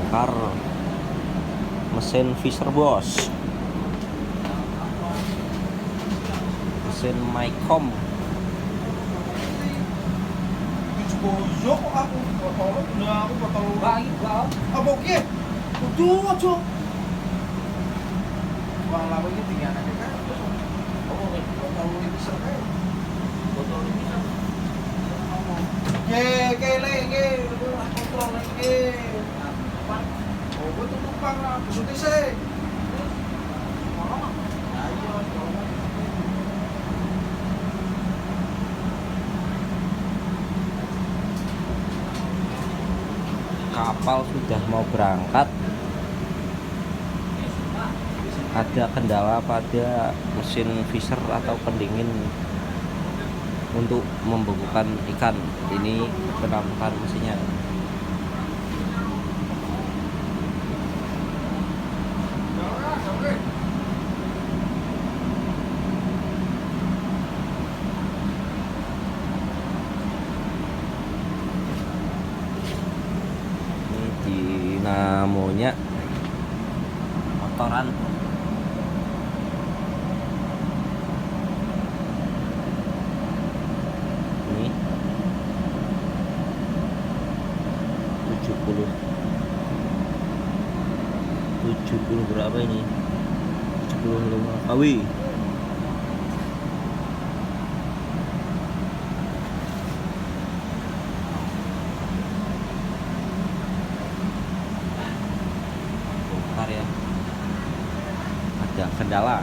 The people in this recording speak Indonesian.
bongkar mesin Fisher Boss, mesin Mycom. Bojok kok aku botol udah aku botol Bagi kau. apa oke kudu aja wah lama ini tinggal aja kan oh botol ini bisa kan botol ini bisa ke kontrol lagi oh gue tuh numpang lah kesuti sih ayo Kapal sudah mau berangkat. Ada kendala pada mesin Fisher atau pendingin untuk membekukan ikan. Ini penampakan mesinnya. Ini dinamonya motoran. Ini 70 berapa ini? 75 kW. Bongkar ya. Ada kendala.